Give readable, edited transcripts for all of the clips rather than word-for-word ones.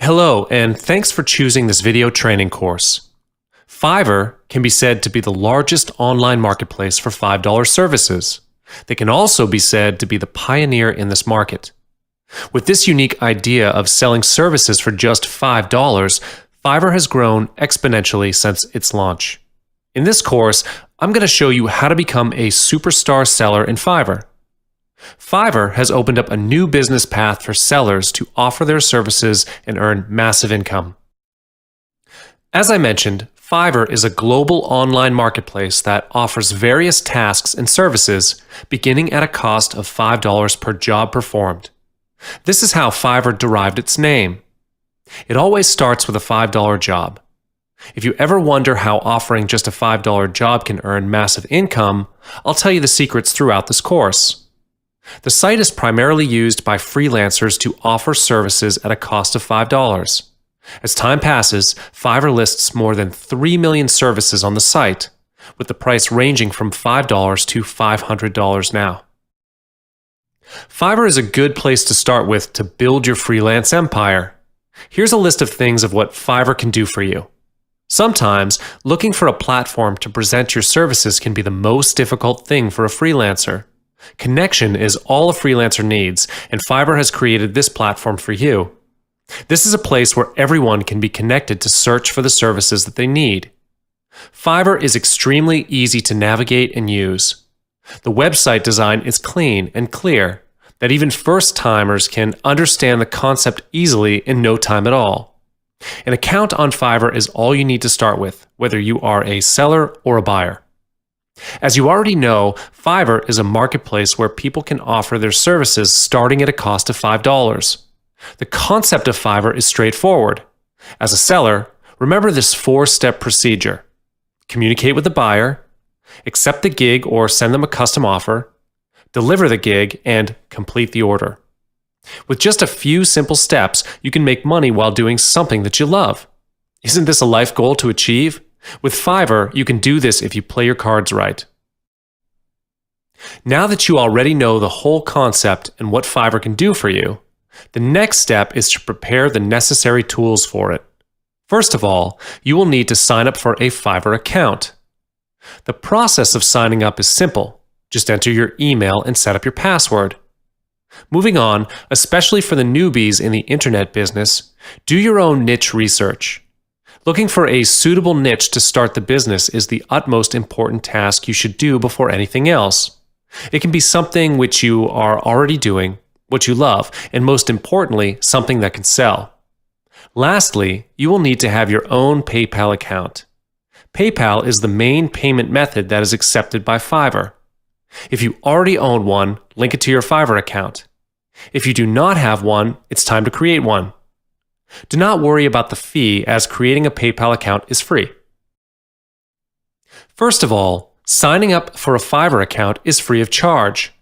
Hello, and thanks for choosing this video training course. Fiverr can be said to be the largest online marketplace for $5 services. They can also be said to be the pioneer in this market. With this unique idea of selling services for just $5, Fiverr has grown exponentially since its launch. In this course, I'm going to show you how to become a superstar seller in Fiverr. Fiverr has opened up a new business path for sellers to offer their services and earn massive income. As I mentioned, Fiverr is a global online marketplace that offers various tasks and services beginning at a cost of $5 per job performed. This is how Fiverr derived its name. It always starts with a $5 job. If you ever wonder how offering just a $5 job can earn massive income, I'll tell you the secrets throughout this course. The site is primarily used by freelancers to offer services at a cost of $5. As time passes, Fiverr lists more than 3 million services on the site, with the price ranging from $5 to $500 now. Fiverr is a good place to start with to build your freelance empire. Here's a list of things of what Fiverr can do for you. Sometimes, looking for a platform to present your services can be the most difficult thing for a freelancer. Connection is all a freelancer needs, and Fiverr has created this platform for you. This is a place where everyone can be connected to search for the services that they need. Fiverr is extremely easy to navigate and use. The website design is clean and clear, that even first-timers can understand the concept easily in no time at all. An account on Fiverr is all you need to start with, whether you are a seller or a buyer. As you already know, Fiverr is a marketplace where people can offer their services starting at a cost of $5. The concept of Fiverr is straightforward. As a seller, remember this 4-step procedure. Communicate with the buyer, accept the gig or send them a custom offer, deliver the gig, and complete the order. With just a few simple steps, you can make money while doing something that you love. Isn't this a life goal to achieve? With Fiverr, you can do this if you play your cards right. Now that you already know the whole concept and what Fiverr can do for you, the next step is to prepare the necessary tools for it. First of all, you will need to sign up for a Fiverr account. The process of signing up is simple. Just enter your email and set up your password. Moving on, especially for the newbies in the internet business, do your own niche research. Looking for a suitable niche to start the business is the utmost important task you should do before anything else. It can be something which you are already doing, what you love, and most importantly, something that can sell. Lastly, you will need to have your own PayPal account. PayPal is the main payment method that is accepted by Fiverr. If you already own one, link it to your Fiverr account. If you do not have one, it's time to create one. Do not worry about the fee, as creating a PayPal account is free. First of all, signing up for a Fiverr account is free of charge.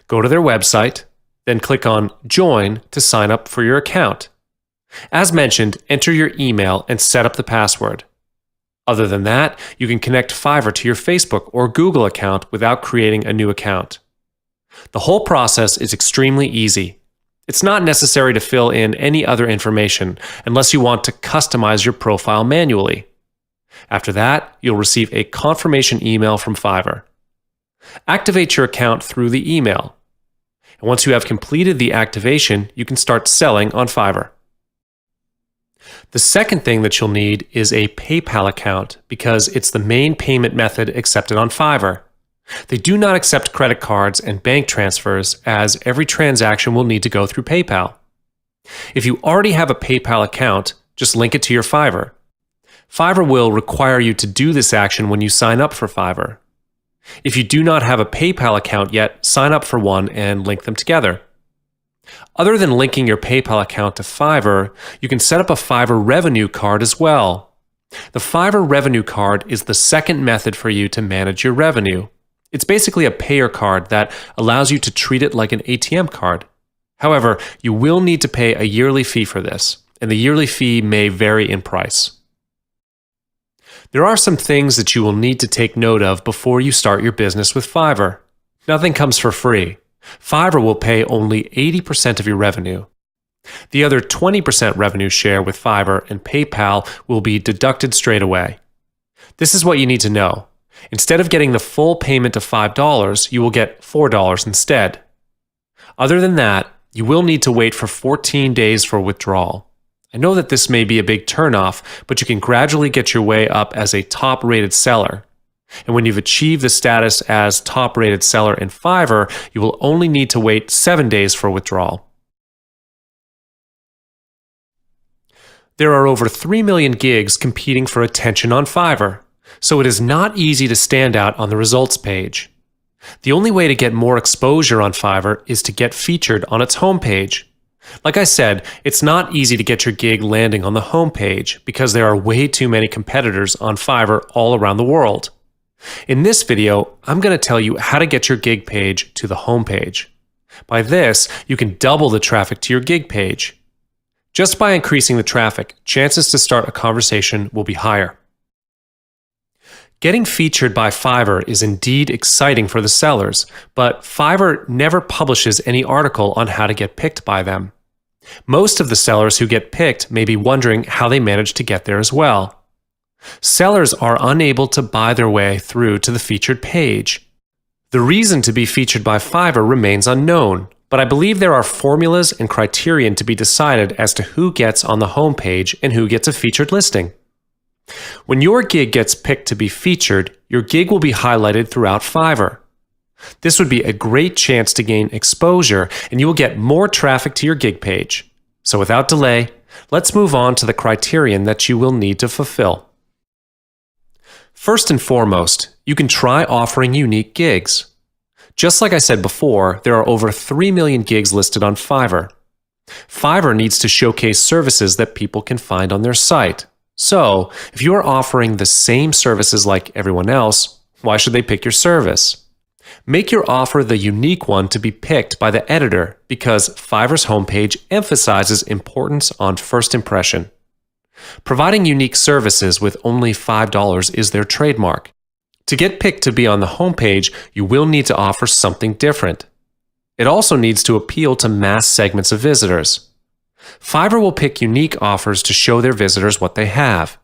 Go to their website, then click on Join to sign up for your account. As mentioned, enter your email and set up the password. Other than that, you can connect Fiverr to your Facebook or Google account without creating a new account. The whole process is extremely easy. It's not necessary to fill in any other information unless you want to customize your profile manually. After that, you'll receive a confirmation email from Fiverr. Activate your account through the email. And once you have completed the activation, you can start selling on Fiverr. The second thing that you'll need is a PayPal account because it's the main payment method accepted on Fiverr. They do not accept credit cards and bank transfers, as every transaction will need to go through PayPal. If you already have a PayPal account, just link it to your Fiverr. Fiverr will require you to do this action when you sign up for Fiverr. If you do not have a PayPal account yet, sign up for one and link them together. Other than linking your PayPal account to Fiverr, you can set up a Fiverr revenue card as well. The Fiverr revenue card is the second method for you to manage your revenue. It's basically a payer card that allows you to treat it like an ATM card. However, you will need to pay a yearly fee for this, and the yearly fee may vary in price. There are some things that you will need to take note of before you start your business with Fiverr. Nothing comes for free. Fiverr will pay only 80% of your revenue. The other 20% revenue share with Fiverr and PayPal will be deducted straight away. This is what you need to know. Instead of getting the full payment of $5, you will get $4 instead. Other than that, you will need to wait for 14 days for withdrawal. I know that this may be a big turnoff, but you can gradually get your way up as a top-rated seller. And when you've achieved the status as top-rated seller in Fiverr, you will only need to wait 7 days for withdrawal. There are over 3 million gigs competing for attention on Fiverr, so it is not easy to stand out on the results page. The only way to get more exposure on Fiverr is to get featured on its homepage. Like I said, it's not easy to get your gig landing on the homepage because there are way too many competitors on Fiverr all around the world. In this video, I'm going to tell you how to get your gig page to the homepage. By this, you can double the traffic to your gig page. Just by increasing the traffic, chances to start a conversation will be higher. Getting featured by Fiverr is indeed exciting for the sellers, but Fiverr never publishes any article on how to get picked by them. Most of the sellers who get picked may be wondering how they managed to get there as well. Sellers are unable to buy their way through to the featured page. The reason to be featured by Fiverr remains unknown, but I believe there are formulas and criterion to be decided as to who gets on the homepage and who gets a featured listing. When your gig gets picked to be featured, your gig will be highlighted throughout Fiverr. This would be a great chance to gain exposure, and you will get more traffic to your gig page. So without delay, let's move on to the criterion that you will need to fulfill. First and foremost, you can try offering unique gigs. Just like I said before, there are over 3 million gigs listed on Fiverr. Fiverr needs to showcase services that people can find on their site. So, if you are offering the same services like everyone else, why should they pick your service? Make your offer the unique one to be picked by the editor because Fiverr's homepage emphasizes importance on first impression. Providing unique services with only $5 is their trademark. To get picked to be on the homepage, you will need to offer something different. It also needs to appeal to mass segments of visitors. Fiverr will pick unique offers to show their visitors what they have.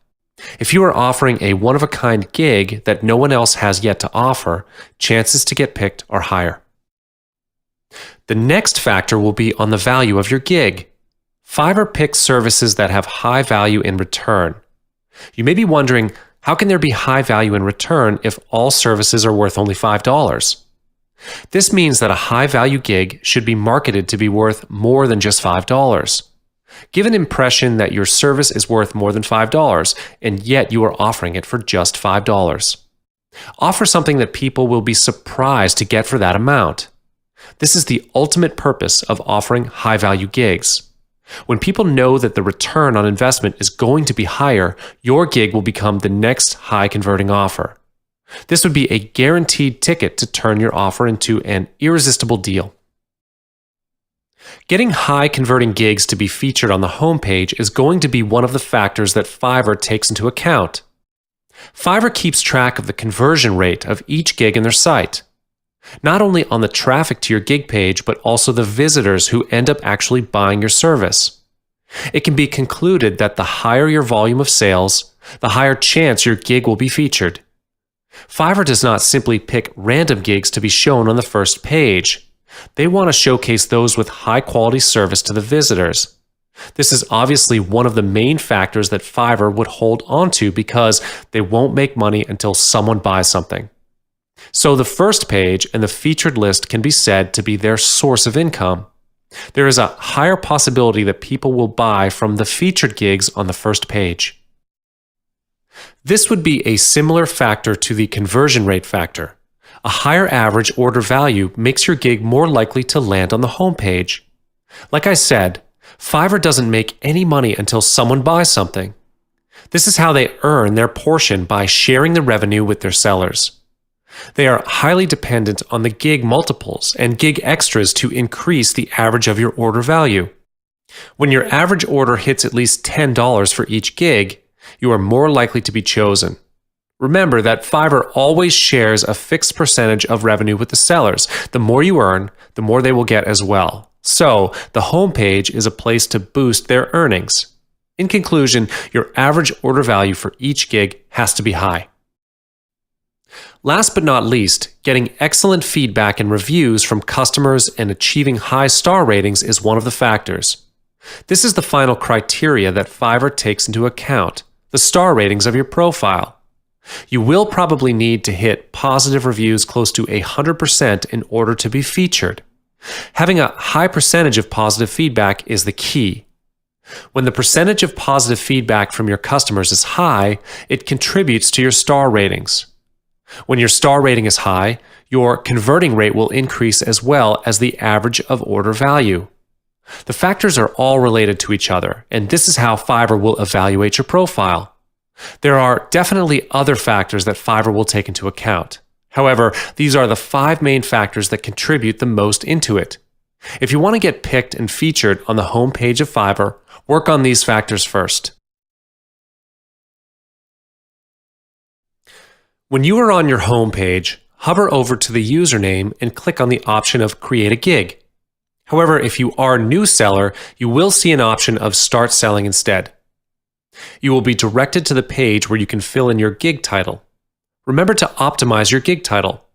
If you are offering a one-of-a-kind gig that no one else has yet to offer, chances to get picked are higher. The next factor will be on the value of your gig. Fiverr picks services that have high value in return. You may be wondering, how can there be high value in return if all services are worth only $5? This means that a high-value gig should be marketed to be worth more than just $5. Give an impression that your service is worth more than $5, and yet you are offering it for just $5. Offer something that people will be surprised to get for that amount. This is the ultimate purpose of offering high-value gigs. When people know that the return on investment is going to be higher, your gig will become the next high-converting offer. This would be a guaranteed ticket to turn your offer into an irresistible deal. Getting high-converting gigs to be featured on the homepage is going to be one of the factors that Fiverr takes into account. Fiverr keeps track of the conversion rate of each gig in their site, not only on the traffic to your gig page, but also the visitors who end up actually buying your service. It can be concluded that the higher your volume of sales, the higher chance your gig will be featured. Fiverr does not simply pick random gigs to be shown on the first page. They want to showcase those with high-quality service to the visitors. This is obviously one of the main factors that Fiverr would hold onto because they won't make money until someone buys something. So the first page and the featured list can be said to be their source of income. There is a higher possibility that people will buy from the featured gigs on the first page. This would be a similar factor to the conversion rate factor. A higher average order value makes your gig more likely to land on the homepage. Like I said, Fiverr doesn't make any money until someone buys something. This is how they earn their portion by sharing the revenue with their sellers. They are highly dependent on the gig multiples and gig extras to increase the average of your order value. When your average order hits at least $10 for each gig, you are more likely to be chosen. Remember that Fiverr always shares a fixed percentage of revenue with the sellers. The more you earn, the more they will get as well. So, the homepage is a place to boost their earnings. In conclusion, your average order value for each gig has to be high. Last but not least, getting excellent feedback and reviews from customers and achieving high star ratings is one of the factors. This is the final criteria that Fiverr takes into account, the star ratings of your profile. You will probably need to hit positive reviews close to 100% in order to be featured. Having a high percentage of positive feedback is the key. When the percentage of positive feedback from your customers is high, it contributes to your star ratings. When your star rating is high, your converting rate will increase as well as the average of order value. The factors are all related to each other, and this is how Fiverr will evaluate your profile. There are definitely other factors that Fiverr will take into account. However, these are the 5 main factors that contribute the most into it. If you want to get picked and featured on the home page of Fiverr, work on these factors first. When you are on your home page, hover over to the username and click on the option of Create a Gig. However, if you are a new seller, you will see an option of Start Selling instead. You will be directed to the page where you can fill in your gig title. Remember to optimize your gig title.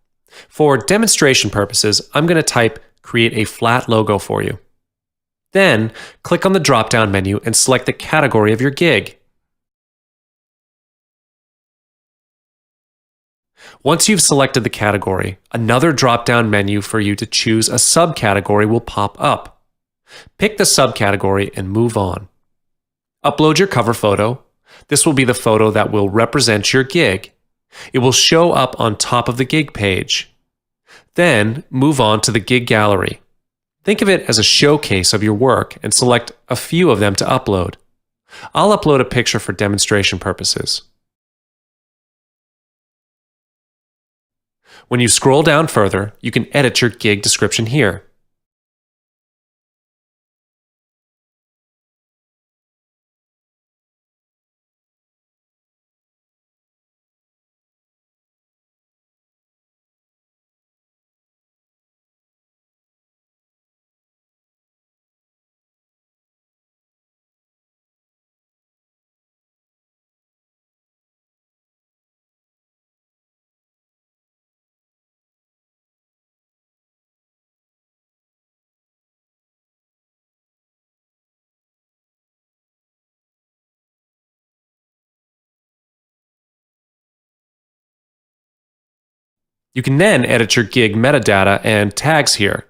For demonstration purposes, I'm going to type Create a Flat Logo for you. Then, click on the drop-down menu and select the category of your gig. Once you've selected the category, another drop-down menu for you to choose a subcategory will pop up. Pick the subcategory and move on. Upload your cover photo. This will be the photo that will represent your gig. It will show up on top of the gig page. Then move on to the gig gallery. Think of it as a showcase of your work and select a few of them to upload. I'll upload a picture for demonstration purposes. When you scroll down further, you can edit your gig description here. You can then edit your gig metadata and tags here.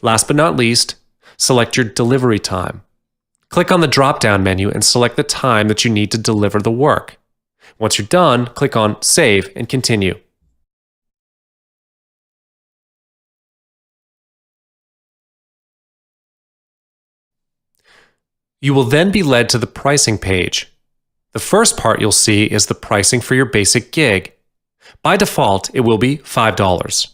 Last but not least, select your delivery time. Click on the drop-down menu and select the time that you need to deliver the work. Once you're done, click on Save and Continue. You will then be led to the pricing page. The first part you'll see is the pricing for your basic gig. By default, it will be $5.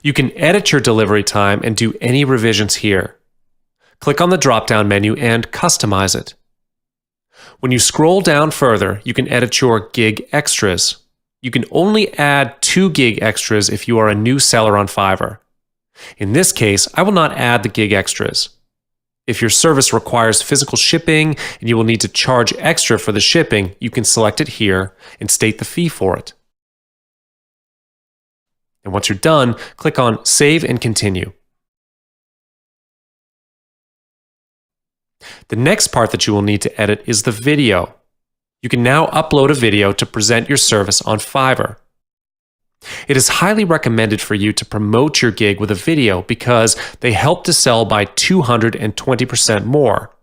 You can edit your delivery time and do any revisions here. Click on the drop-down menu and customize it. When you scroll down further, you can edit your gig extras. You can only add 2 gig extras if you are a new seller on Fiverr. In this case, I will not add the gig extras. If your service requires physical shipping and you will need to charge extra for the shipping, you can select it here and state the fee for it. And once you're done, click on Save and Continue. The next part that you will need to edit is the video. You can now upload a video to present your service on Fiverr. It is highly recommended for you to promote your gig with a video because they help to sell by 220% more.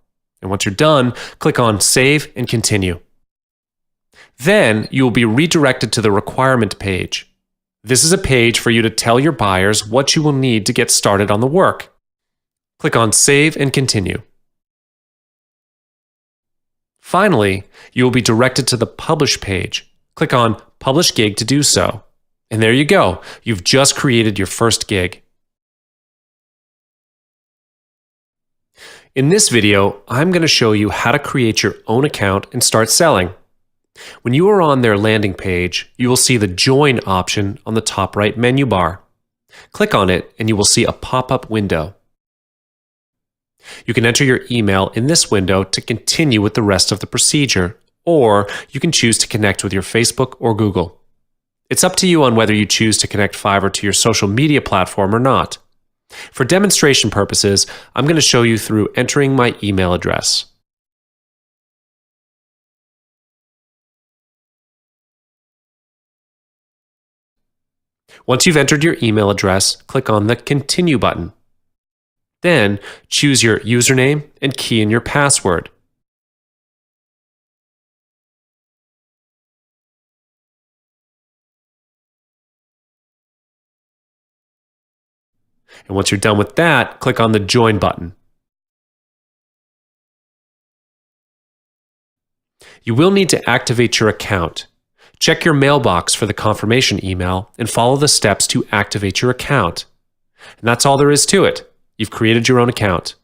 And once you're done, click on Save and Continue. Then you will be redirected to the requirement page. This is a page for you to tell your buyers what you will need to get started on the work. Click on Save and Continue. Finally, you will be directed to the Publish page. Click on Publish Gig to do so. And there you go. You've just created your first gig. In this video, I'm going to show you how to create your own account and start selling. When you are on their landing page, you will see the Join option on the top right menu bar. Click on it and you will see a pop-up window. You can enter your email in this window to continue with the rest of the procedure, or you can choose to connect with your Facebook or Google. It's up to you on whether you choose to connect Fiverr to your social media platform or not. For demonstration purposes, I'm going to show you through entering my email address. Once you've entered your email address, click on the Continue button. Then, choose your username and key in your password. And once you're done with that, click on the Join button. You will need to activate your account. Check your mailbox for the confirmation email and follow the steps to activate your account. And that's all there is to it. You've created your own account.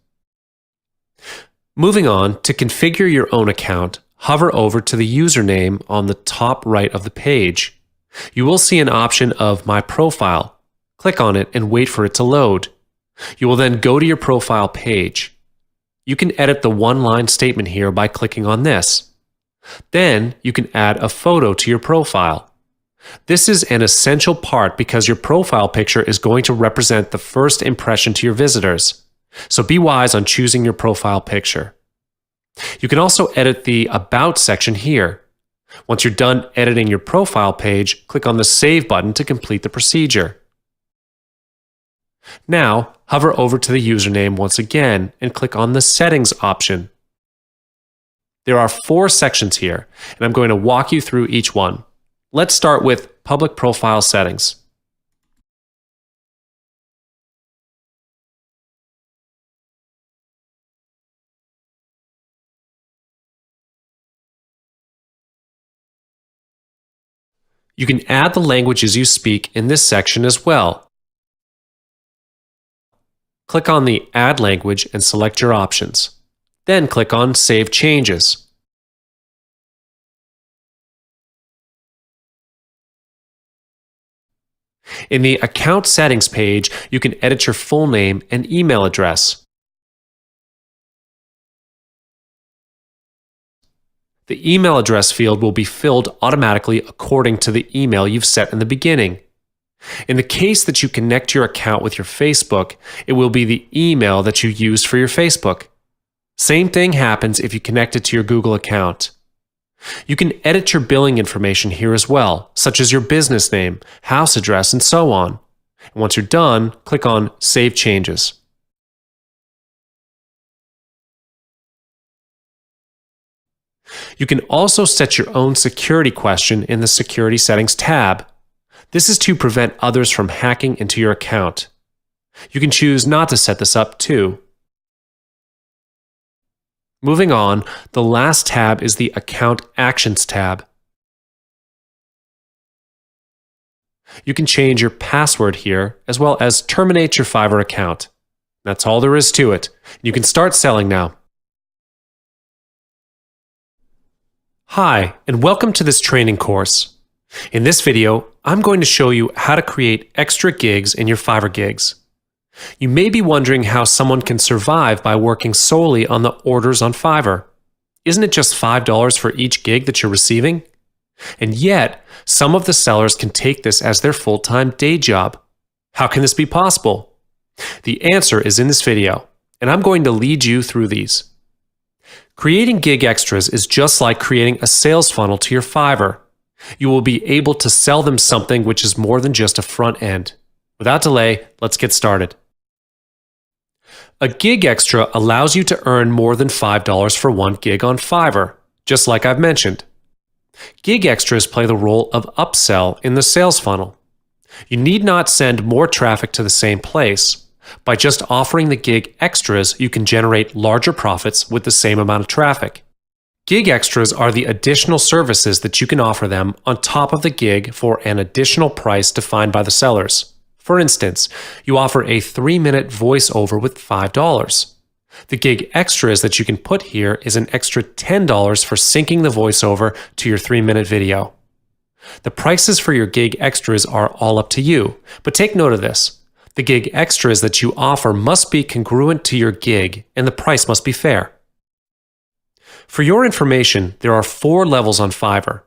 Moving on, to configure your own account, hover over to the username on the top right of the page. You will see an option of My Profile. Click on it and wait for it to load. You will then go to your profile page. You can edit the one-line statement here by clicking on this. Then you can add a photo to your profile. This is an essential part because your profile picture is going to represent the first impression to your visitors. So be wise on choosing your profile picture. You can also edit the About section here. Once you're done editing your profile page, click on the Save button to complete the procedure. Now, hover over to the username once again and click on the Settings option. There are 4 sections here, and I'm going to walk you through each one. Let's start with Public Profile Settings. You can add the languages you speak in this section as well. Click on the Add Language and select your options. Then click on Save Changes. In the Account Settings page, you can edit your full name and email address. The email address field will be filled automatically according to the email you've set in the beginning. In the case that you connect your account with your Facebook, it will be the email that you used for your Facebook. Same thing happens if you connect it to your Google account. You can edit your billing information here as well, such as your business name, house address, and so on. And once you're done, click on Save Changes. You can also set your own security question in the Security Settings tab. This is to prevent others from hacking into your account. You can choose not to set this up too. Moving on, the last tab is the Account Actions tab. You can change your password here, as well as terminate your Fiverr account. That's all there is to it. You can start selling now. Hi, and welcome to this training course. In this video, I'm going to show you how to create extra gigs in your Fiverr gigs. You may be wondering how someone can survive by working solely on the orders on Fiverr. Isn't it just $5 for each gig that you're receiving? And yet, some of the sellers can take this as their full-time day job. How can this be possible? The answer is in this video, and I'm going to lead you through these. Creating gig extras is just like creating a sales funnel to your Fiverr. You will be able to sell them something which is more than just a front end. Without delay, let's get started. A gig extra allows you to earn more than $5 for one gig on Fiverr, just like I've mentioned. Gig extras play the role of upsell in the sales funnel. You need not send more traffic to the same place. By just offering the gig extras, you can generate larger profits with the same amount of traffic. Gig extras are the additional services that you can offer them on top of the gig for an additional price defined by the sellers. For instance, you offer a 3-minute voiceover with $5. The gig extras that you can put here is an extra $10 for syncing the voiceover to your 3-minute video. The prices for your gig extras are all up to you, but take note of this. The gig extras that you offer must be congruent to your gig, and the price must be fair. For your information, there are 4 levels on Fiverr.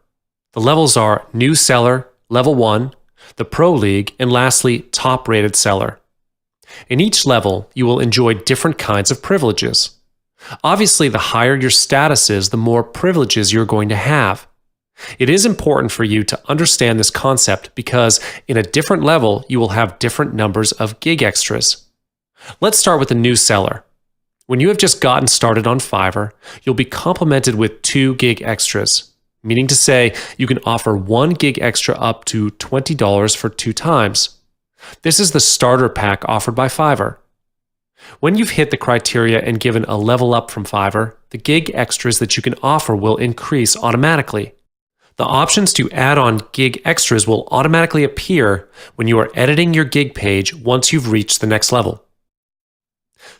The levels are New Seller, Level 1, the Pro League, and lastly, Top Rated Seller. In each level, you will enjoy different kinds of privileges. Obviously, the higher your status is, the more privileges you're going to have. It is important for you to understand this concept because in a different level, you will have different numbers of gig extras. Let's start with the New Seller. When you have just gotten started on Fiverr, you'll be complimented with 2 gig extras, meaning to say you can offer 1 gig extra up to $20 for 2 times. This is the starter pack offered by Fiverr. When you've hit the criteria and given a level up from Fiverr, the gig extras that you can offer will increase automatically. The options to add on gig extras will automatically appear when you are editing your gig page once you've reached the next level.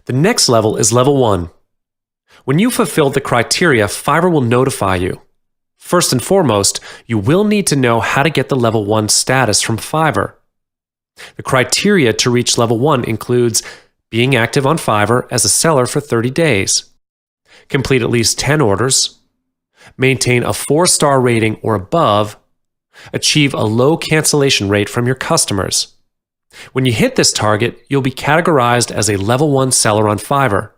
The next level is Level 1. When you've fulfilled the criteria, Fiverr will notify you. First and foremost, you will need to know how to get the Level 1 status from Fiverr. The criteria to reach Level 1 includes being active on Fiverr as a seller for 30 days, complete at least 10 orders, maintain a 4-star rating or above, achieve a low cancellation rate from your customers. When you hit this target, you'll be categorized as a Level 1 seller on Fiverr.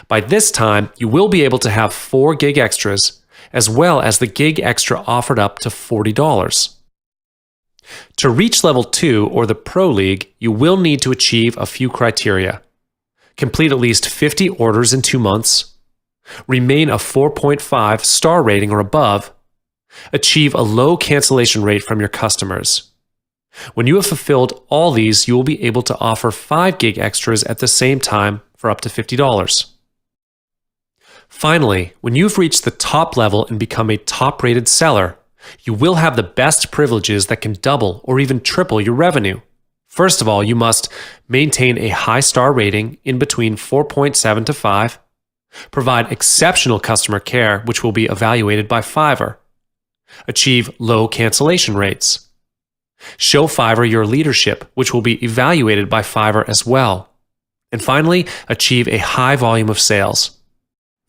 By this time, you will be able to have 4 gig extras, as well as the gig extra offered up to $40. To reach Level 2 or the Pro League, you will need to achieve a few criteria. Complete at least 50 orders in 2 months, remain a 4.5 star rating or above, achieve a low cancellation rate from your customers. When you have fulfilled all these, you will be able to offer 5 gig extras at the same time for up to $50. Finally, when you've reached the top level and become a top-rated seller, you will have the best privileges that can double or even triple your revenue. First of all, you must maintain a high star rating in between 4.7 to 5, provide exceptional customer care, which will be evaluated by Fiverr, achieve low cancellation rates, show Fiverr your leadership, which will be evaluated by Fiverr as well, and finally, achieve a high volume of sales.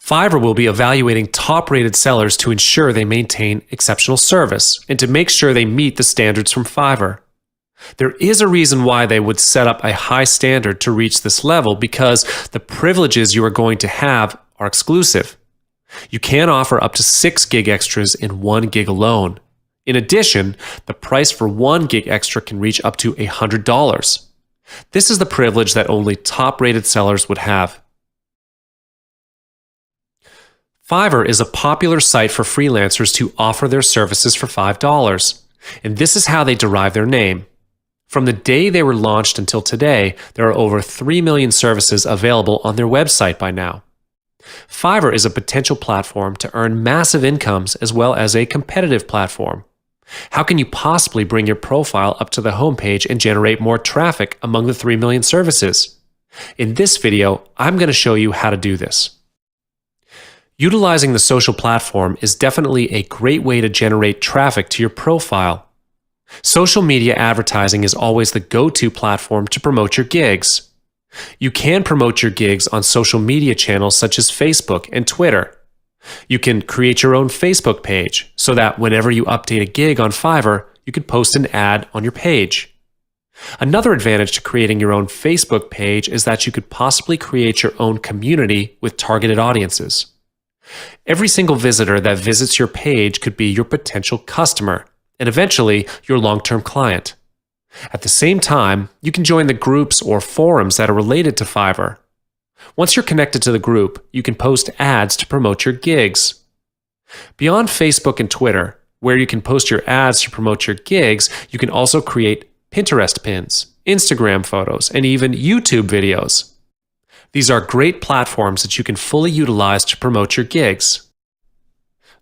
Fiverr will be evaluating top-rated sellers to ensure they maintain exceptional service and to make sure they meet the standards from Fiverr. There is a reason why they would set up a high standard to reach this level because the privileges you are going to have are exclusive. You can offer up to 6 gig extras in 1 gig alone. In addition, the price for 1 gig extra can reach up to $100. This is the privilege that only top-rated sellers would have. Fiverr is a popular site for freelancers to offer their services for $5, and this is how they derive their name. From the day they were launched until today, there are over 3 million services available on their website by now. Fiverr is a potential platform to earn massive incomes as well as a competitive platform. How can you possibly bring your profile up to the homepage and generate more traffic among the 3 million services? In this video, I'm going to show you how to do this. Utilizing the social platform is definitely a great way to generate traffic to your profile. Social media advertising is always the go-to platform to promote your gigs. You can promote your gigs on social media channels such as Facebook and Twitter. You can create your own Facebook page so that whenever you update a gig on Fiverr, you can post an ad on your page. Another advantage to creating your own Facebook page is that you could possibly create your own community with targeted audiences. Every single visitor that visits your page could be your potential customer and eventually your long-term client. At the same time, you can join the groups or forums that are related to Fiverr. Once you're connected to the group, you can post ads to promote your gigs. Beyond Facebook and Twitter, where you can post your ads to promote your gigs, you can also create Pinterest pins, Instagram photos, and even YouTube videos. These are great platforms that you can fully utilize to promote your gigs.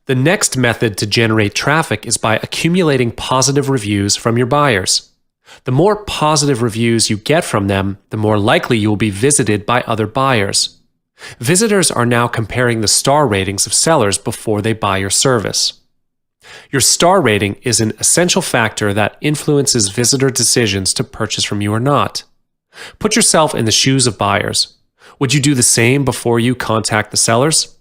The next method to generate traffic is by accumulating positive reviews from your buyers. The more positive reviews you get from them, the more likely you will be visited by other buyers. Visitors are now comparing the star ratings of sellers before they buy your service. Your star rating is an essential factor that influences visitor decisions to purchase from you or not. Put yourself in the shoes of buyers. Would you do the same before you contact the sellers?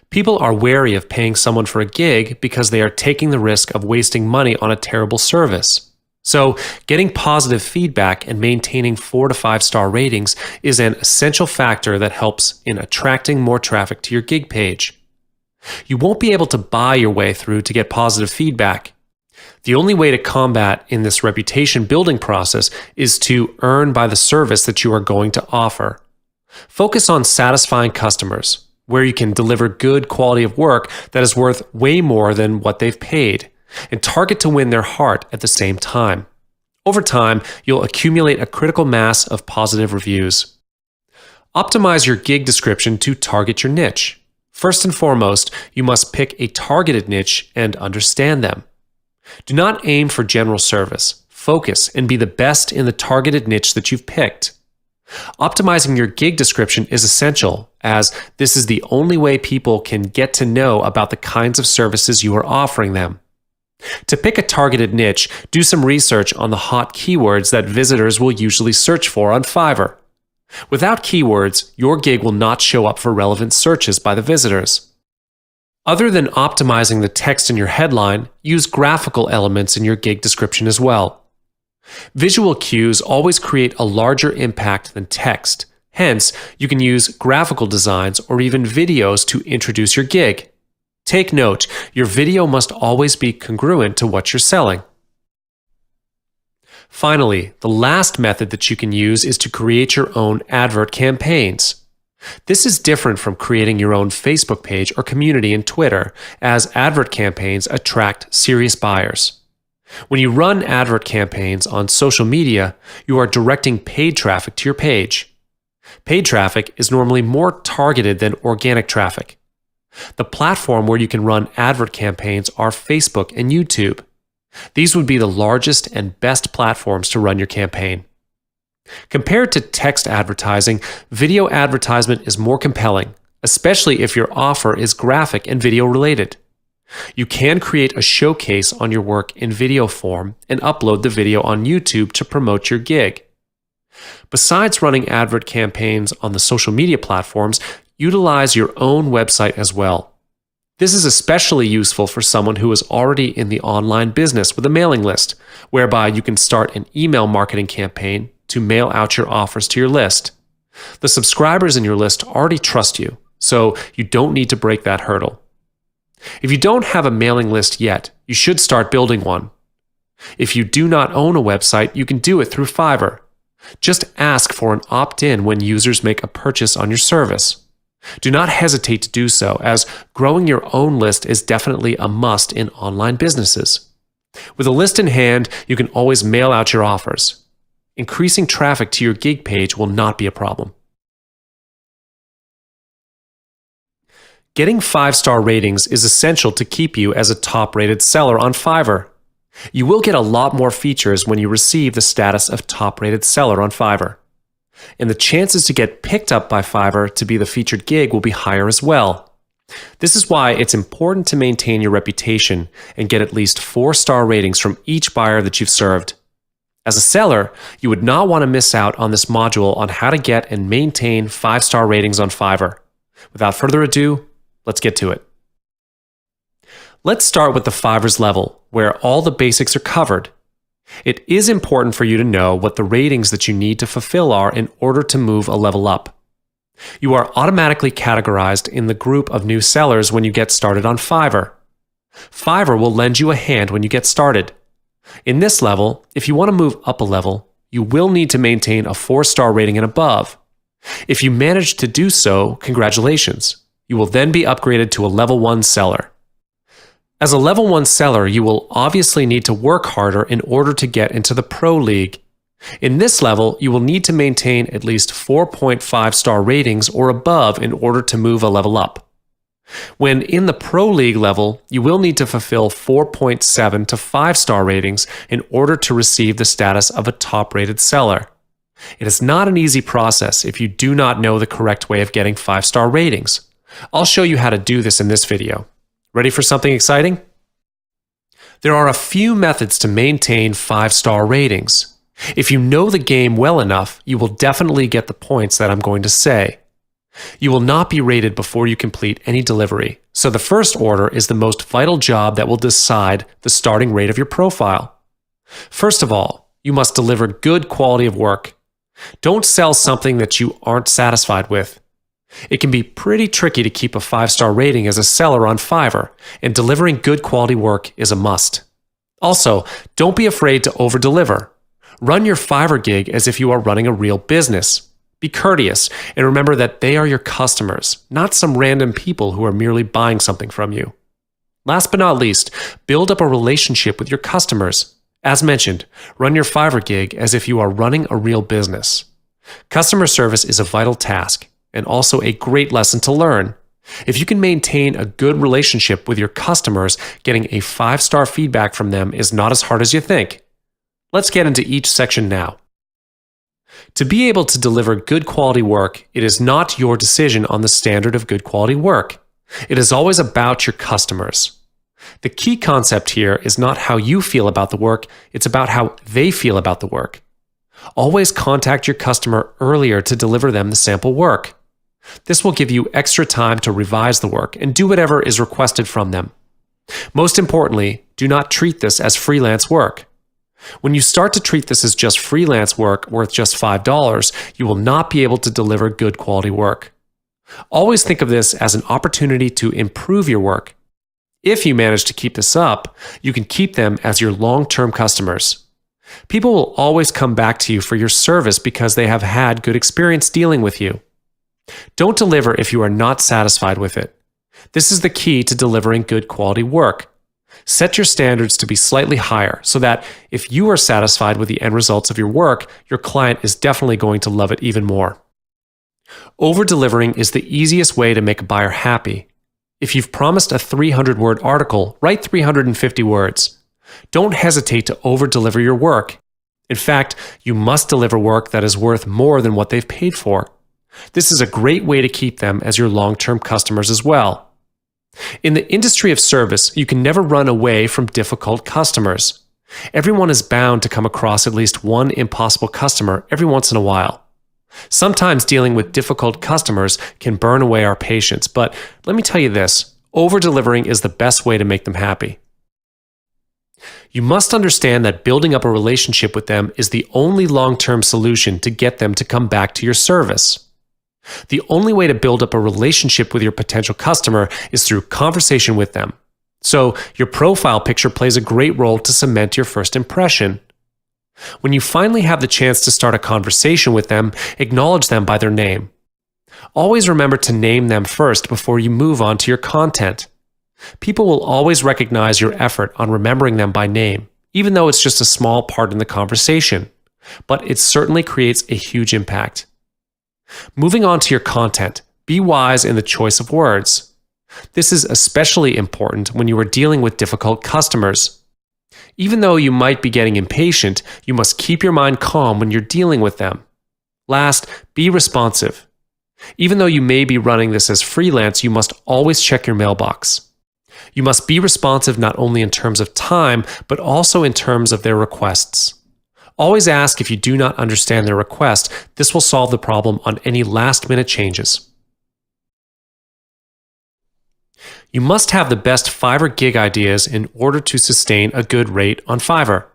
People are wary of paying someone for a gig because they are taking the risk of wasting money on a terrible service. So, getting positive feedback and maintaining 4 to 5 star ratings is an essential factor that helps in attracting more traffic to your gig page. You won't be able to buy your way through to get positive feedback. The only way to combat in this reputation building process is to earn by the service that you are going to offer. Focus on satisfying customers, where you can deliver good quality of work that is worth way more than what they've paid, and target to win their heart at the same time. Over time, you'll accumulate a critical mass of positive reviews. Optimize your gig description to target your niche. First and foremost, you must pick a targeted niche and understand them. Do not aim for general service. Focus and be the best in the targeted niche that you've picked. Optimizing your gig description is essential, as this is the only way people can get to know about the kinds of services you are offering them. To pick a targeted niche, do some research on the hot keywords that visitors will usually search for on Fiverr. Without keywords, your gig will not show up for relevant searches by the visitors. Other than optimizing the text in your headline, use graphical elements in your gig description as well. Visual cues always create a larger impact than text. Hence, you can use graphical designs or even videos to introduce your gig. Take note, your video must always be congruent to what you're selling. Finally, the last method that you can use is to create your own advert campaigns. This is different from creating your own Facebook page or community in Twitter, as advert campaigns attract serious buyers. When you run advert campaigns on social media, you are directing paid traffic to your page. Paid traffic is normally more targeted than organic traffic. The platform where you can run advert campaigns are Facebook and YouTube. These would be the largest and best platforms to run your campaign. Compared to text advertising, video advertisement is more compelling, especially if your offer is graphic and video related. You can create a showcase on your work in video form and upload the video on YouTube to promote your gig. Besides running advert campaigns on the social media platforms, utilize your own website as well. This is especially useful for someone who is already in the online business with a mailing list, whereby you can start an email marketing campaign to mail out your offers to your list. The subscribers in your list already trust you, so you don't need to break that hurdle. If you don't have a mailing list yet, you should start building one. If you do not own a website, you can do it through Fiverr. Just ask for an opt-in when users make a purchase on your service. Do not hesitate to do so, as growing your own list is definitely a must in online businesses. With a list in hand, you can always mail out your offers. Increasing traffic to your gig page will not be a problem. Getting 5-star ratings is essential to keep you as a top-rated seller on Fiverr. You will get a lot more features when you receive the status of top-rated seller on Fiverr. And the chances to get picked up by Fiverr to be the featured gig will be higher as well. This is why it's important to maintain your reputation and get at least 4-star ratings from each buyer that you've served. As a seller, you would not want to miss out on this module on how to get and maintain 5-star ratings on Fiverr. Without further ado, let's get to it. Let's start with the Fiverr's level, where all the basics are covered. It is important for you to know what the ratings that you need to fulfill are in order to move a level up. You are automatically categorized in the group of new sellers when you get started on Fiverr. Fiverr will lend you a hand when you get started. In this level, if you want to move up a level, you will need to maintain a 4-star rating and above. If you manage to do so, congratulations. You will then be upgraded to a level 1 seller. As a level 1 seller, you will obviously need to work harder in order to get into the Pro League. In this level, you will need to maintain at least 4.5-star ratings or above in order to move a level up. When in the Pro League level, you will need to fulfill 4.7 to 5-star ratings in order to receive the status of a top-rated seller. It is not an easy process if you do not know the correct way of getting 5-star ratings. I'll show you how to do this in this video. Ready for something exciting? There are a few methods to maintain 5-star ratings. If you know the game well enough, you will definitely get the points that I'm going to say. You will not be rated before you complete any delivery, so the first order is the most vital job that will decide the starting rate of your profile. First of all, you must deliver good quality of work. Don't sell something that you aren't satisfied with. It can be pretty tricky to keep a 5-star rating as a seller on Fiverr, and delivering good quality work is a must. Also, don't be afraid to over-deliver. Run your Fiverr gig as if you are running a real business. Be courteous, and remember that they are your customers, not some random people who are merely buying something from you. Last but not least, build up a relationship with your customers. As mentioned, run your Fiverr gig as if you are running a real business. Customer service is a vital task, and also a great lesson to learn. If you can maintain a good relationship with your customers, getting a 5-star feedback from them is not as hard as you think. Let's get into each section now. To be able to deliver good quality work, it is not your decision on the standard of good quality work. It is always about your customers. The key concept here is not how you feel about the work, it's about how they feel about the work. Always contact your customer earlier to deliver them the sample work. This will give you extra time to revise the work and do whatever is requested from them. Most importantly, do not treat this as freelance work. When you start to treat this as just freelance work worth just $5, you will not be able to deliver good quality work. Always think of this as an opportunity to improve your work. If you manage to keep this up, you can keep them as your long-term customers. People will always come back to you for your service because they have had good experience dealing with you. Don't deliver if you are not satisfied with it. This is the key to delivering good quality work. Set your standards to be slightly higher so that if you are satisfied with the end results of your work, your client is definitely going to love it even more. Over-delivering is the easiest way to make a buyer happy. If you've promised a 300-word article, write 350 words. Don't hesitate to over-deliver your work. In fact, you must deliver work that is worth more than what they've paid for. This is a great way to keep them as your long-term customers as well. In the industry of service, you can never run away from difficult customers. Everyone is bound to come across at least one impossible customer every once in a while. Sometimes dealing with difficult customers can burn away our patience, but let me tell you this, over-delivering is the best way to make them happy. You must understand that building up a relationship with them is the only long-term solution to get them to come back to your service. The only way to build up a relationship with your potential customer is through conversation with them. So your profile picture plays a great role to cement your first impression. When you finally have the chance to start a conversation with them, acknowledge them by their name. Always remember to name them first before you move on to your content. People will always recognize your effort on remembering them by name, even though it's just a small part in the conversation. But it certainly creates a huge impact. Moving on to your content, be wise in the choice of words. This is especially important when you are dealing with difficult customers. Even though you might be getting impatient, you must keep your mind calm when you're dealing with them. Last, be responsive. Even though you may be running this as freelance, you must always check your mailbox. You must be responsive not only in terms of time, but also in terms of their requests. Always ask if you do not understand their request. This will solve the problem on any last-minute changes. You must have the best Fiverr gig ideas in order to sustain a good rate on Fiverr.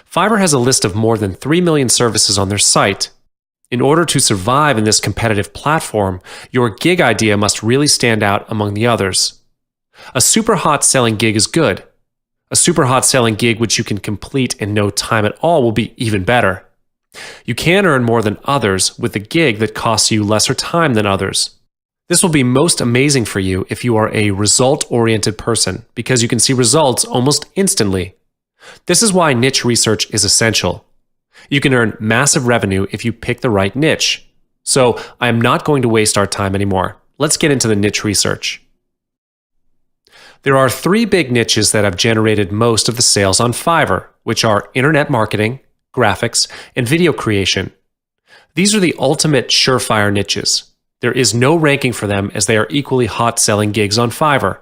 Fiverr has a list of more than 3 million services on their site. In order to survive in this competitive platform, your gig idea must really stand out among the others. A super hot selling gig is good. A super hot selling gig which you can complete in no time at all will be even better. You can earn more than others with a gig that costs you lesser time than others. This will be most amazing for you if you are a result-oriented person because you can see results almost instantly. This is why niche research is essential. You can earn massive revenue if you pick the right niche. So I am not going to waste our time anymore. Let's get into the niche research. There are 3 big niches that have generated most of the sales on Fiverr, which are internet marketing, graphics, and video creation. These are the ultimate surefire niches. There is no ranking for them as they are equally hot-selling gigs on Fiverr.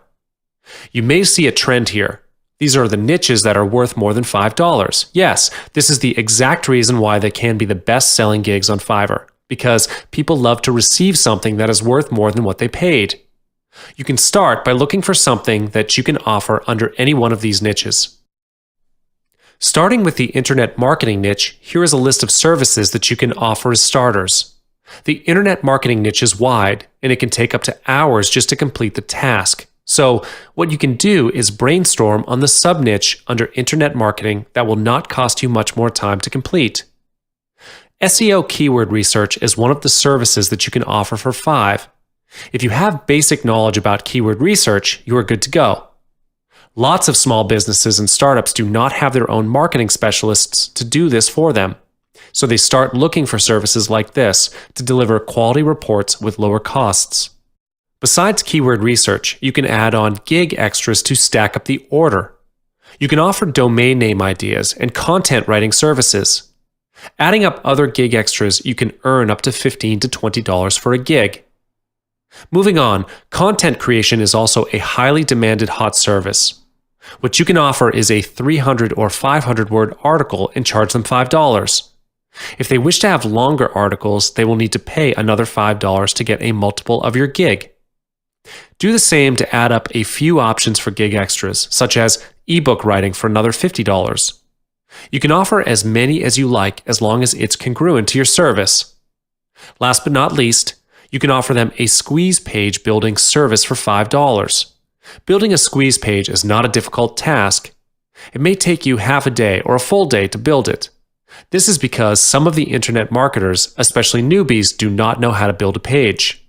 You may see a trend here. These are the niches that are worth more than $5. Yes, this is the exact reason why they can be the best-selling gigs on Fiverr, because people love to receive something that is worth more than what they paid. You can start by looking for something that you can offer under any one of these niches. Starting with the internet marketing niche, here is a list of services that you can offer as starters. The internet marketing niche is wide, and it can take up to hours just to complete the task. So, what you can do is brainstorm on the sub-niche under internet marketing that will not cost you much more time to complete. SEO keyword research is one of the services that you can offer for $5. If you have basic knowledge about keyword research, you are good to go. Lots of small businesses and startups do not have their own marketing specialists to do this for them. So they start looking for services like this to deliver quality reports with lower costs. Besides keyword research, you can add on gig extras to stack up the order. You can offer domain name ideas and content writing services. Adding up other gig extras, you can earn up to $15 to $20 for a gig. Moving on, content creation is also a highly demanded hot service. What you can offer is a 300 or 500 word article and charge them $5. If they wish to have longer articles, they will need to pay another $5 to get a multiple of your gig. Do the same to add up a few options for gig extras, such as ebook writing for another $50. You can offer as many as you like as long as it's congruent to your service. Last but not least, you can offer them a squeeze page building service for $5. Building a squeeze page is not a difficult task. It may take you half a day or a full day to build it. This is because some of the internet marketers, especially newbies, do not know how to build a page.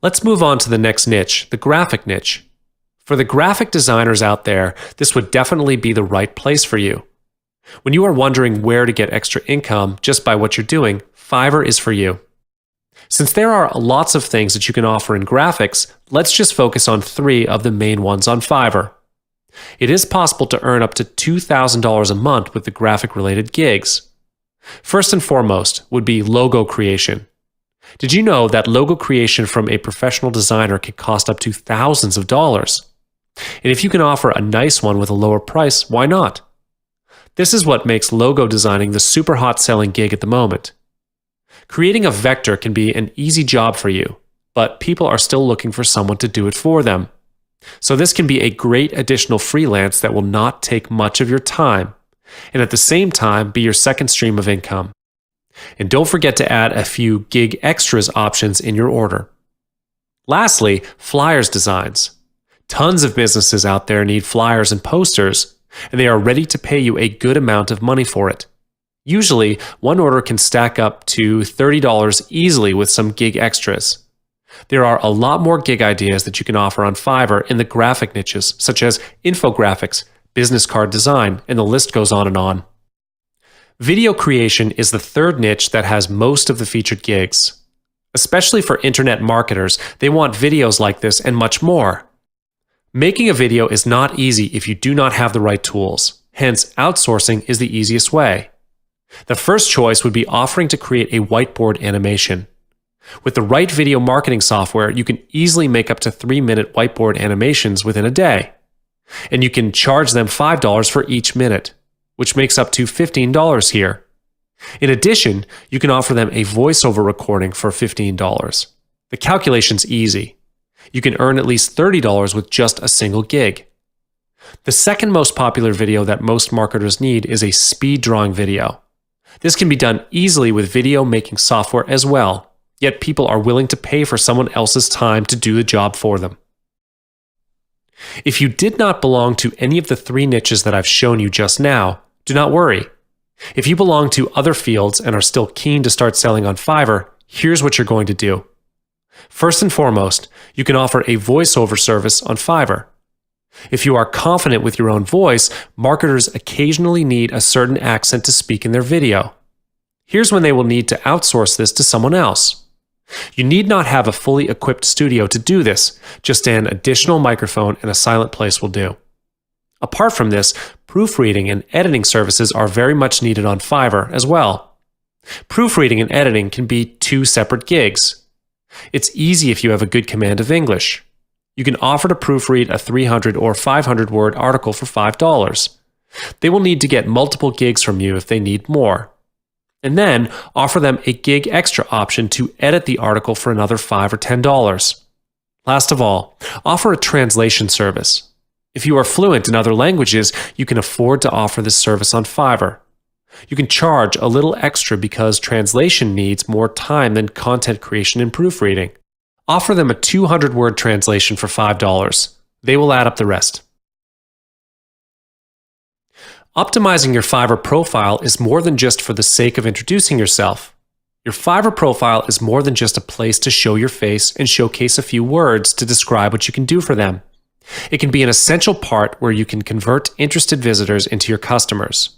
Let's move on to the next niche, the graphic niche. For the graphic designers out there, this would definitely be the right place for you. When you are wondering where to get extra income just by what you're doing, Fiverr is for you. Since there are lots of things that you can offer in graphics, let's just focus on 3 of the main ones on Fiverr. It is possible to earn up to $2,000 a month with the graphic-related gigs. First and foremost would be logo creation. Did you know that logo creation from a professional designer can cost up to thousands of dollars? And if you can offer a nice one with a lower price, why not? This is what makes logo designing the super hot selling gig at the moment. Creating a vector can be an easy job for you, but people are still looking for someone to do it for them. So this can be a great additional freelance that will not take much of your time, and at the same time be your second stream of income. And don't forget to add a few gig extras options in your order. Lastly, flyers designs. Tons of businesses out there need flyers and posters, and they are ready to pay you a good amount of money for it. Usually, one order can stack up to $30 easily with some gig extras. There are a lot more gig ideas that you can offer on Fiverr in the graphic niches, such as infographics, business card design, and the list goes on and on. Video creation is the third niche that has most of the featured gigs. Especially for internet marketers, they want videos like this and much more. Making a video is not easy if you do not have the right tools. Hence, outsourcing is the easiest way. The first choice would be offering to create a whiteboard animation. With the right video marketing software, you can easily make up to 3-minute whiteboard animations within a day. And you can charge them $5 for each minute, which makes up to $15 here. In addition, you can offer them a voiceover recording for $15. The calculation's easy. You can earn at least $30 with just a single gig. The second most popular video that most marketers need is a speed drawing video. This can be done easily with video making software as well, yet people are willing to pay for someone else's time to do the job for them. If you did not belong to any of the 3 niches that I've shown you just now, do not worry. If you belong to other fields and are still keen to start selling on Fiverr, here's what you're going to do. First and foremost, you can offer a voiceover service on Fiverr. If you are confident with your own voice, marketers occasionally need a certain accent to speak in their video. Here's when they will need to outsource this to someone else. You need not have a fully equipped studio to do this, just an additional microphone and a silent place will do. Apart from this, proofreading and editing services are very much needed on Fiverr as well. Proofreading and editing can be two separate gigs. It's easy if you have a good command of English. You can offer to proofread a 300 or 500 word article for $5. They will need to get multiple gigs from you if they need more. And then offer them a gig extra option to edit the article for another $5 or $10. Last of all, offer a translation service. If you are fluent in other languages, you can afford to offer this service on Fiverr. You can charge a little extra because translation needs more time than content creation and proofreading. Offer them a 200-word translation for $5. They will add up the rest. Optimizing your Fiverr profile is more than just for the sake of introducing yourself. Your Fiverr profile is more than just a place to show your face and showcase a few words to describe what you can do for them. It can be an essential part where you can convert interested visitors into your customers.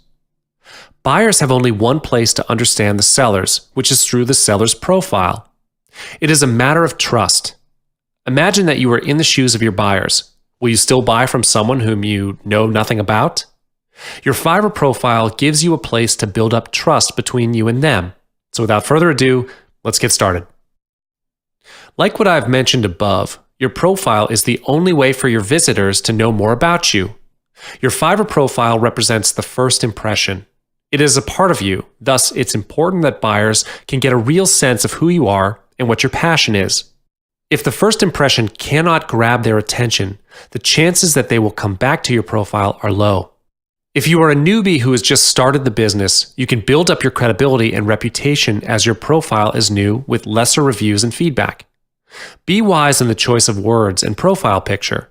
Buyers have only one place to understand the sellers, which is through the seller's profile. It is a matter of trust. Imagine that you are in the shoes of your buyers. Will you still buy from someone whom you know nothing about? Your Fiverr profile gives you a place to build up trust between you and them. So without further ado, let's get started. Like what I've mentioned above, your profile is the only way for your visitors to know more about you. Your Fiverr profile represents the first impression. It is a part of you, thus it's important that buyers can get a real sense of who you are and what your passion is. If the first impression cannot grab their attention, the chances that they will come back to your profile are low. If you are a newbie who has just started the business, you can build up your credibility and reputation as your profile is new with lesser reviews and feedback. Be wise in the choice of words and profile picture.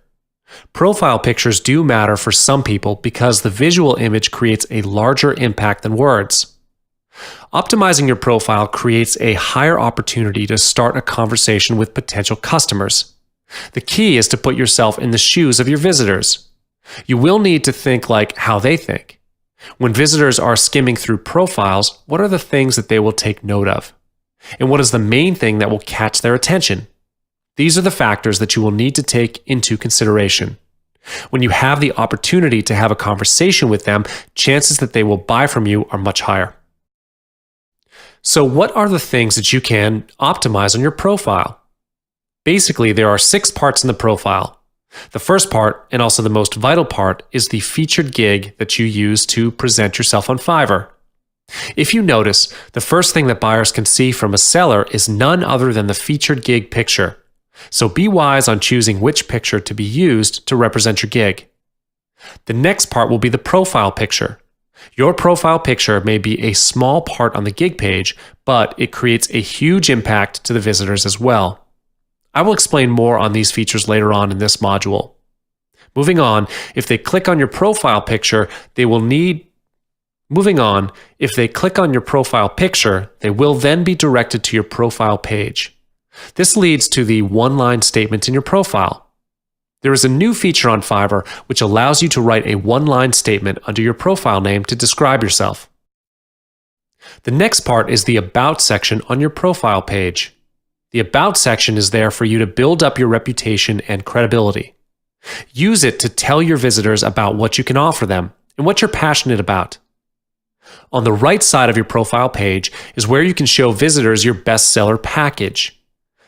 Profile pictures do matter for some people because the visual image creates a larger impact than words. Optimizing your profile creates a higher opportunity to start a conversation with potential customers. The key is to put yourself in the shoes of your visitors. You will need to think like how they think. When visitors are skimming through profiles, what are the things that they will take note of? And what is the main thing that will catch their attention? These are the factors that you will need to take into consideration. When you have the opportunity to have a conversation with them, chances that they will buy from you are much higher. So what are the things that you can optimize on your profile? Basically, there are 6 parts in the profile. The first part, and also the most vital part, is the featured gig that you use to present yourself on Fiverr. If you notice, the first thing that buyers can see from a seller is none other than the featured gig picture. So be wise on choosing which picture to be used to represent your gig. The next part will be the profile picture. Your profile picture may be a small part on the gig page, but it creates a huge impact to the visitors as well. I will explain more on these features later on in this module. Moving on, if they click on your profile picture, they will then be directed to your profile page. This leads to the one-line statement in your profile. There is a new feature on Fiverr which allows you to write a one-line statement under your profile name to describe yourself. The next part is the About section on your profile page. The About section is there for you to build up your reputation and credibility. Use it to tell your visitors about what you can offer them and what you're passionate about. On the right side of your profile page is where you can show visitors your bestseller package.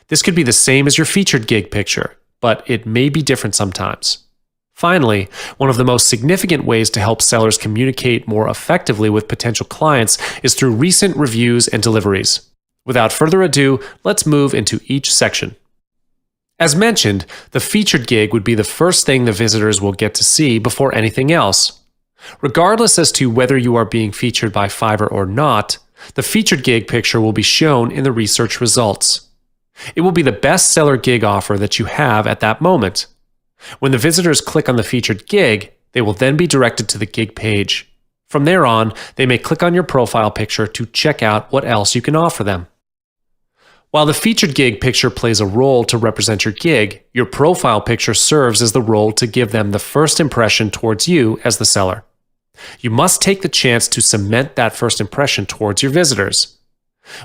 This could be the same as your featured gig picture, but it may be different sometimes. Finally, one of the most significant ways to help sellers communicate more effectively with potential clients is through recent reviews and deliveries. Without further ado, let's move into each section. As mentioned, the featured gig would be the first thing the visitors will get to see before anything else. Regardless as to whether you are being featured by Fiverr or not, the featured gig picture will be shown in the research results. It will be the bestseller gig offer that you have at that moment. When the visitors click on the featured gig, they will then be directed to the gig page. From there on, they may click on your profile picture to check out what else you can offer them. While the featured gig picture plays a role to represent your gig, your profile picture serves as the role to give them the first impression towards you as the seller. You must take the chance to cement that first impression towards your visitors.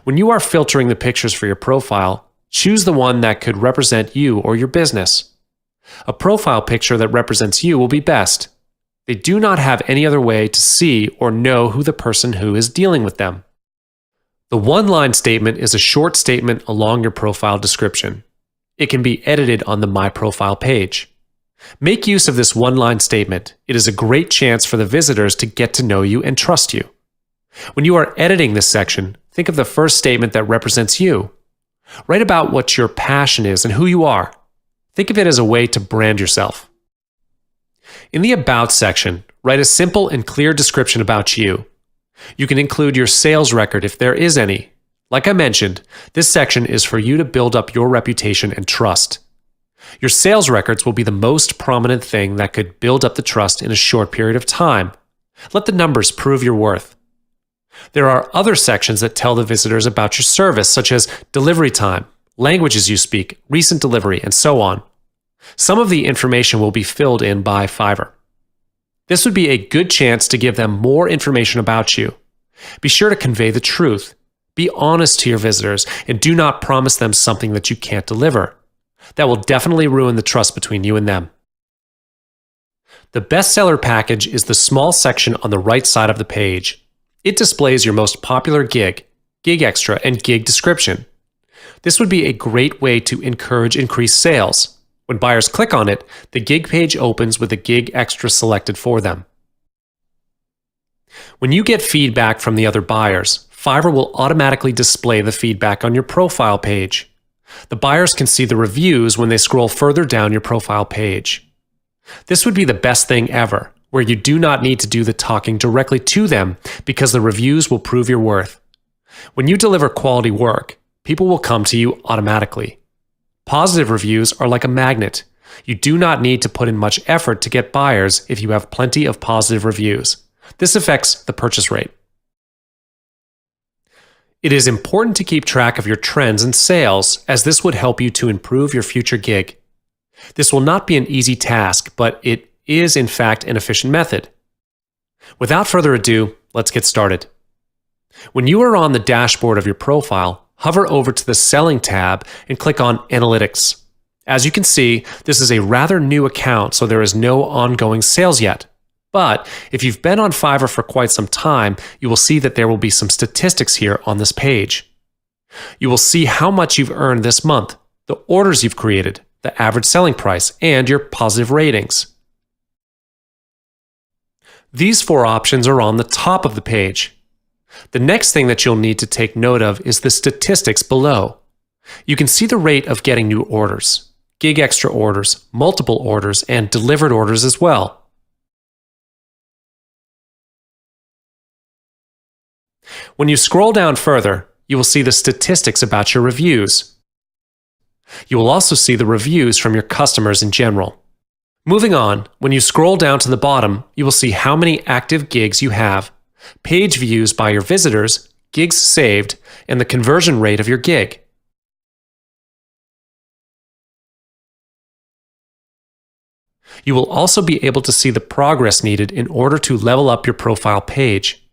When you are filtering the pictures for your profile, choose the one that could represent you or your business. A profile picture that represents you will be best. They do not have any other way to see or know who the person who is dealing with them. The one-line statement is a short statement along your profile description. It can be edited on the My Profile page. Make use of this one-line statement. It is a great chance for the visitors to get to know you and trust you. When you are editing this section, think of the first statement that represents you. Write about what your passion is and who you are. Think of it as a way to brand yourself. In the About section, write a simple and clear description about you. You can include your sales record if there is any. Like I mentioned, this section is for you to build up your reputation and trust. Your sales records will be the most prominent thing that could build up the trust in a short period of time. Let the numbers prove your worth. There are other sections that tell the visitors about your service, such as delivery time, languages you speak, recent delivery, and so on. Some of the information will be filled in by Fiverr. This would be a good chance to give them more information about you. Be sure to convey the truth. Be honest to your visitors and do not promise them something that you can't deliver. That will definitely ruin the trust between you and them. The bestseller package is the small section on the right side of the page. It displays your most popular gig, gig extra, and gig description. This would be a great way to encourage increased sales. When buyers click on it, the gig page opens with a gig extra selected for them. When you get feedback from the other buyers, Fiverr will automatically display the feedback on your profile page. The buyers can see the reviews when they scroll further down your profile page. This would be the best thing ever, where you do not need to do the talking directly to them because the reviews will prove your worth. When you deliver quality work, people will come to you automatically. Positive reviews are like a magnet. You do not need to put in much effort to get buyers if you have plenty of positive reviews. This affects the purchase rate. It is important to keep track of your trends and sales, as this would help you to improve your future gig. This will not be an easy task, but it is in fact an efficient method. Without further ado, let's get started. When you are on the dashboard of your profile, hover over to the Selling tab and click on Analytics. As you can see, this is a rather new account, so there is no ongoing sales yet. But if you've been on Fiverr for quite some time, you will see that there will be some statistics here on this page. You will see how much you've earned this month, the orders you've created, the average selling price, and your positive ratings. These four options are on the top of the page. The next thing that you'll need to take note of is the statistics below. You can see the rate of getting new orders, gig extra orders, multiple orders, and delivered orders as well. When you scroll down further, you will see the statistics about your reviews. You will also see the reviews from your customers in general. Moving on, when you scroll down to the bottom, you will see how many active gigs you have, page views by your visitors, gigs saved, and the conversion rate of your gig. You will also be able to see the progress needed in order to level up your profile page.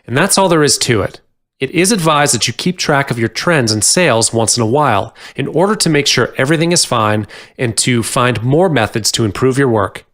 And that's all there is to it. It is advised that you keep track of your trends and sales once in a while in order to make sure everything is fine and to find more methods to improve your work.